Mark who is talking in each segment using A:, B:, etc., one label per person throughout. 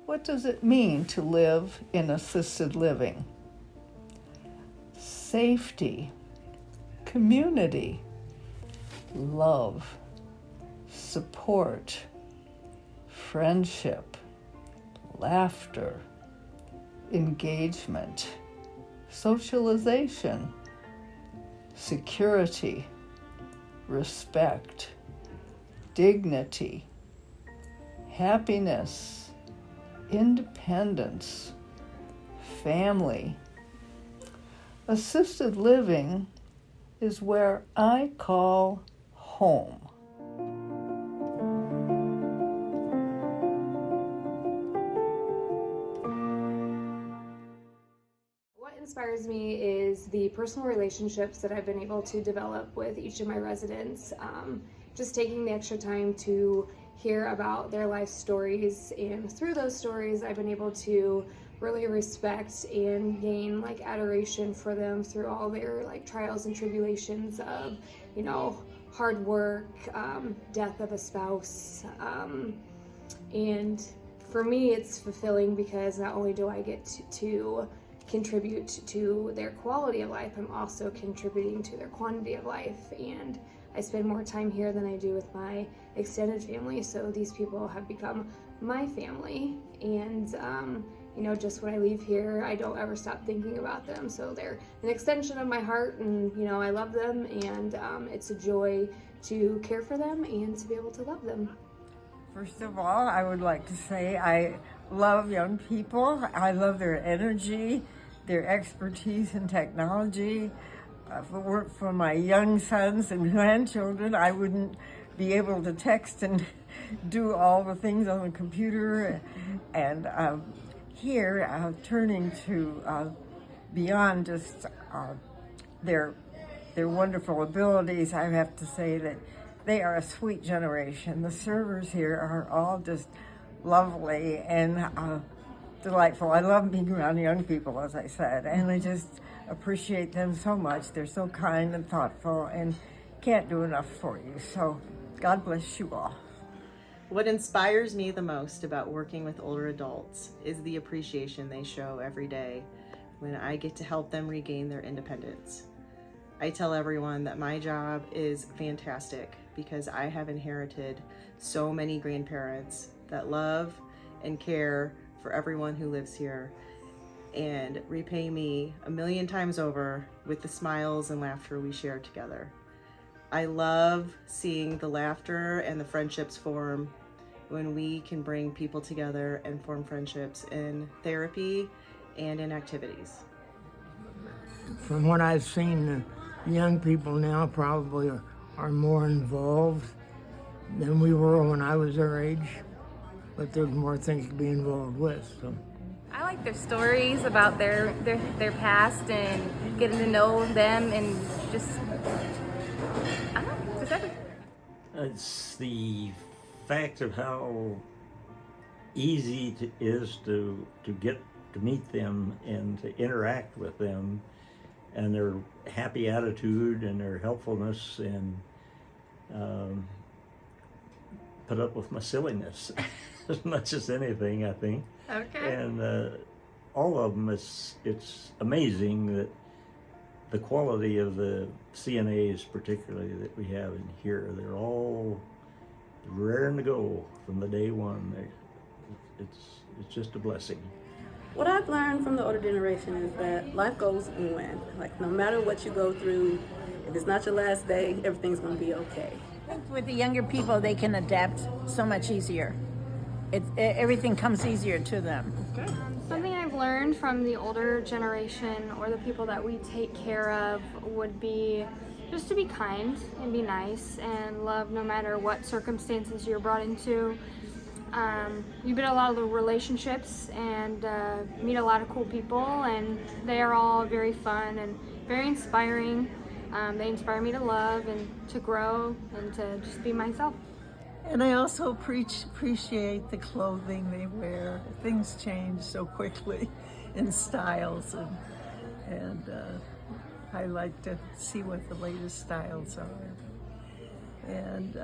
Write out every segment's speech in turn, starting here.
A: What does it mean to live in assisted living? Safety, community, love, support, friendship, laughter, engagement, socialization, security, respect, dignity, happiness, independence, family. Assisted living is where I call home.
B: What inspires me is the personal relationships that I've been able to develop with each of my residents. Just taking the extra time to hear about their life stories, and through those stories I've been able to really respect and gain like adoration for them through all their like trials and tribulations of, you know, hard work, death of a spouse, and for me it's fulfilling because not only do I get to contribute to their quality of life, I'm also contributing to their quantity of life, and I spend more time here than I do with my extended family, so these people have become my family, and you know, just when I leave here, I don't ever stop thinking about them, so they're an extension of my heart, and you know, I love them, and it's a joy to care for them and to be able to love them.
C: First of all, I would like to say I love young people. I love their energy, their expertise in technology. If it weren't for my young sons and grandchildren, I wouldn't be able to text and do all the things on the computer. And here, turning to beyond just their wonderful abilities, I have to say that they are a sweet generation. The servers here are all just lovely and delightful. I love being around young people, as I said, and I just appreciate them so much. They're so kind and thoughtful and can't do enough for you. So God bless you all.
D: What inspires me the most about working with older adults is the appreciation they show every day when I get to help them regain their independence. I tell everyone that my job is fantastic because I have inherited so many grandparents that love and care for everyone who lives here and repay me 1,000,000 times over with the smiles and laughter we share together. I love seeing the laughter and the friendships form when we can bring people together and form friendships in therapy and in activities.
E: From what I've seen, the young people now probably are more involved than we were when I was their age, but there's more things to be involved with. So
F: I like their stories about their past and getting to know them, and just, I don't know, just everything.
G: It's the fact of how easy it is to get to meet them and to interact with them, and their happy attitude and their helpfulness, and put up with my silliness as much as anything, I think.
F: Okay.
G: And all of them, it's amazing that the quality of the CNAs, particularly that we have in here, they're all raring to go from the day one. It's just a blessing.
H: What I've learned from the older generation is that life goes on. Like, no matter what you go through, if it's not your last day, everything's going to be okay.
I: I think with the younger people, they can adapt so much easier. Everything comes easier to them.
J: Something I've learned from the older generation, or the people that we take care of, would be just to be kind and be nice and love no matter what circumstances you're brought into. You build a lot of relationships and meet a lot of cool people, and they are all very fun and very inspiring. They inspire me to love and to grow and to just be myself.
K: And I also appreciate the clothing they wear. Things change so quickly in styles, and I like to see what the latest styles are. And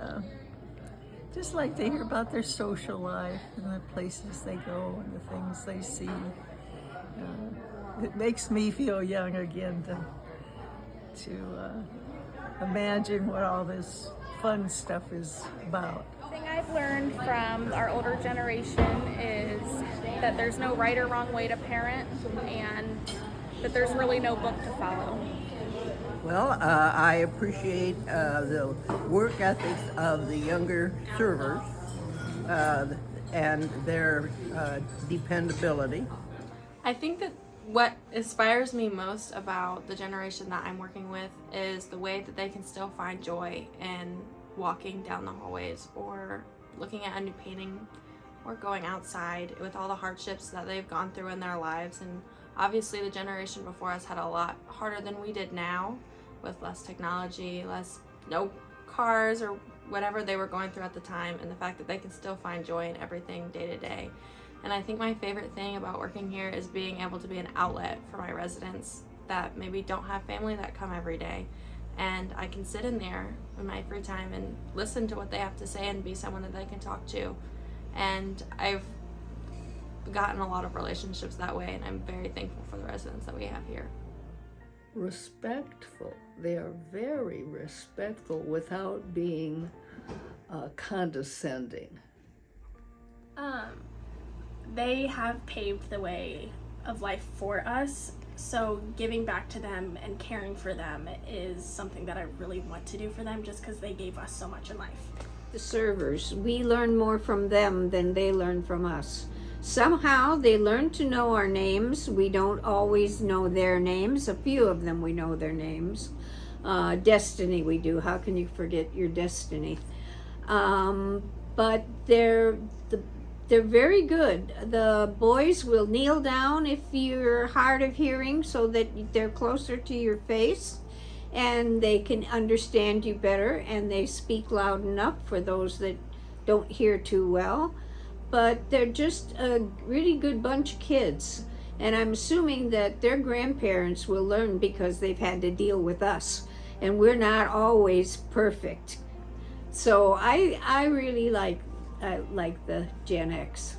K: just like to hear about their social life and the places they go and the things they see. It makes me feel young again to imagine what all this fun stuff is about.
F: The thing I've learned from our older generation is that there's no right or wrong way to parent, and that there's really no book to follow.
L: Well, I appreciate the work ethics of the younger servers and their dependability.
M: I think that what inspires me most about the generation that I'm working with is the way that they can still find joy in walking down the hallways or looking at a new painting or going outside with all the hardships that they've gone through in their lives. And obviously the generation before us had a lot harder than we did now, with less technology, no cars or whatever they were going through at the time, and the fact that they can still find joy in everything day to day. And I think my favorite thing about working here is being able to be an outlet for my residents that maybe don't have family that come every day. And I can sit in there in my free time and listen to what they have to say and be someone that they can talk to. And I've gotten a lot of relationships that way, and I'm very thankful for the residents that we have here.
A: Respectful. They are very respectful without being condescending.
N: They have paved the way of life for us, so giving back to them and caring for them is something that I really want to do for them, just because they gave us so much in life.
O: The servers, we learn more from them than they learn from us. Somehow they learn to know our names. We don't always know their names. A few of them we know their names. Destiny we do. How can you forget your destiny? But they're very good. The boys will kneel down if you're hard of hearing so that they're closer to your face and they can understand you better, and they speak loud enough for those that don't hear too well. But they're just a really good bunch of kids, and I'm assuming that their grandparents will learn because they've had to deal with us, and we're not always perfect. So I really like the Gen X.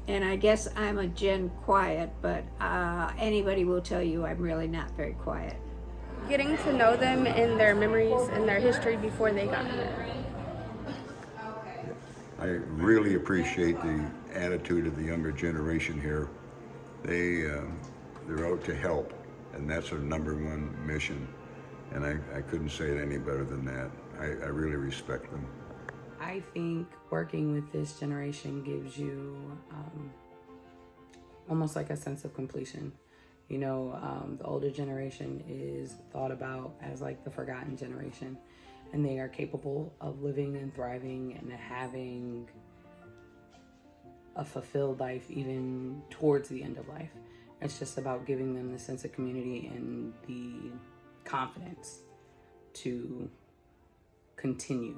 O: And I guess I'm a Gen Quiet, but anybody will tell you I'm really not very quiet.
J: Getting to know them and their memories and their history before they got here.
P: I really appreciate the attitude of the younger generation here. They're out to help, and that's their number one mission. And I couldn't say it any better than that. I really respect them.
Q: I think working with this generation gives you almost like a sense of completion. You know, the older generation is thought about as like the forgotten generation, and they are capable of living and thriving and having a fulfilled life even towards the end of life. It's just about giving them the sense of community and the confidence to continue